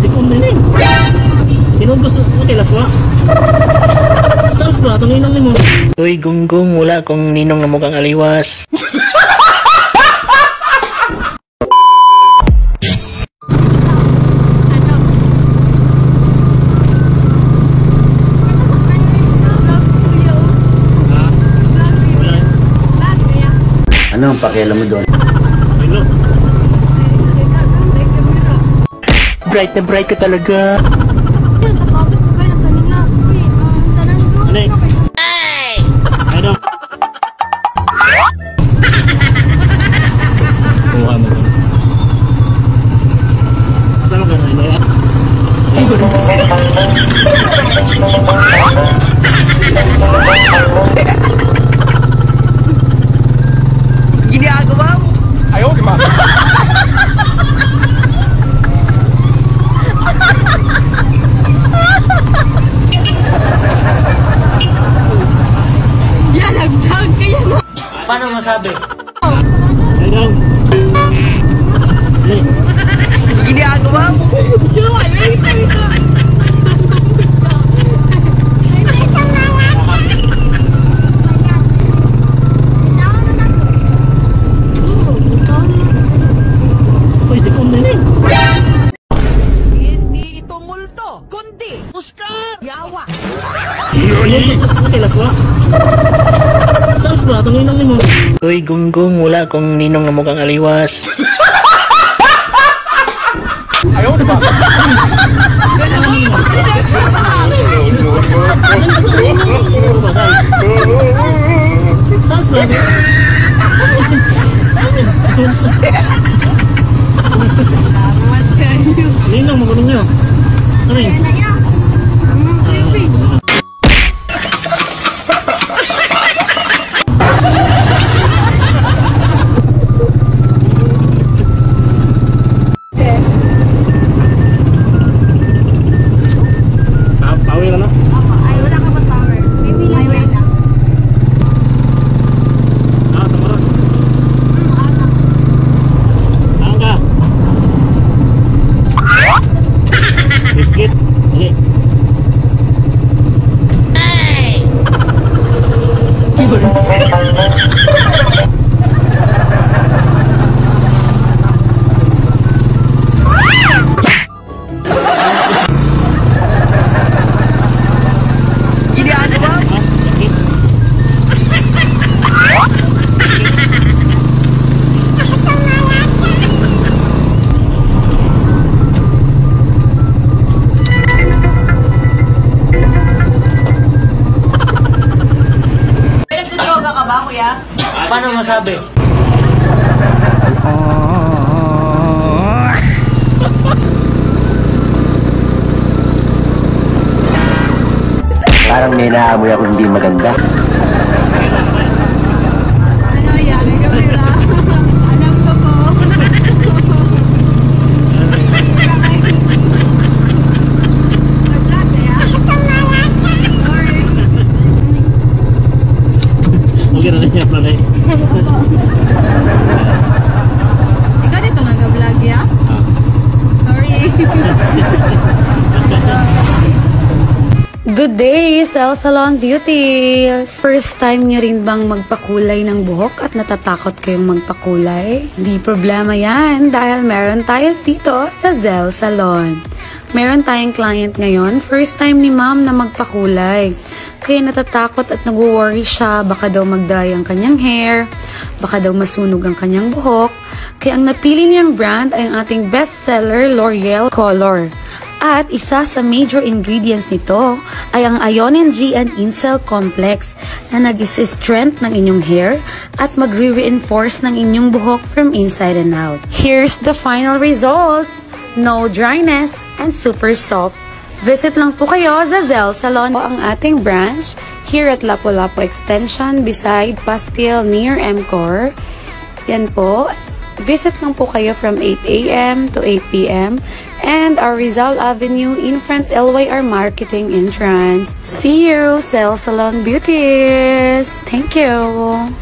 Pwede kong nining. Inubos mo kilas ba? Saan ba? Itong ninong mo. Uy, gunggong. Wala akong ninong na mukhang aliwas. Ano ang pakialam mo doon? Bright na bright ka talaga. Hey! Ano? Kuha mo. Saan mo gano'n? Ino yan? Ginagawa mo? Ayaw, di ba? Yan, nag-vlog ka yan. Paano masabi? Ano? Ginagawa mo? Jowa, ay ito. Pwede kong nining. Hindi ito multo, kundi Oscar! Yawa! Inubos mo kilas ba? Saan ba? Itong ninong mo. Uy, gunggong. Wala akong ninong na mukhang aliwas. Ayaw, di ba? Saan ba? Salamat kayo. Ninong mo gulong nyo. Ano yun? Pawi na. Ay, wala ka ba power? Ay, wait lang. Tama. Ata. Saan ka? Biscuit. Hindi. Ginagawa mo? Nagdodroga ka ba, kuya? Paano masabi? Parang may naamoy ako hindi maganda. Ano yan? May kamera. Alam ko po. Nag-vlog kaya? Sorry. Okay na niya pala eh. Opo. Ikaw dito nag-vlog ya? Sorry. Good day, Cell Salon Beauties! First time nyo rin bang magpakulay ng buhok at natatakot kayong magpakulay? Di problema yan dahil meron tayo dito sa Cell Salon. Meron tayong client ngayon, first time ni ma'am na magpakulay. Kaya natatakot at nag-worry siya, baka daw mag-dry ang kanyang hair, baka daw masunog ang kanyang buhok. Kaya ang napili niyang brand ay ang ating bestseller L'Oreal Color. At isa sa major ingredients nito ay ang Ionin G and Incel Complex na nag-strength ng inyong hair at magre-reinforce ng inyong buhok from inside and out. Here's the final result! No dryness and super soft. Visit lang po kayo sa Zell Salon, ang ating branch here at Lapu-Lapu Extension beside Pastil near MCOR. Yan po. Visit lang po kayo from 8 a.m. to 8 p.m. and our Rizal Avenue in front LYR Marketing entrance. See you, Cell Salon Beauties! Thank you!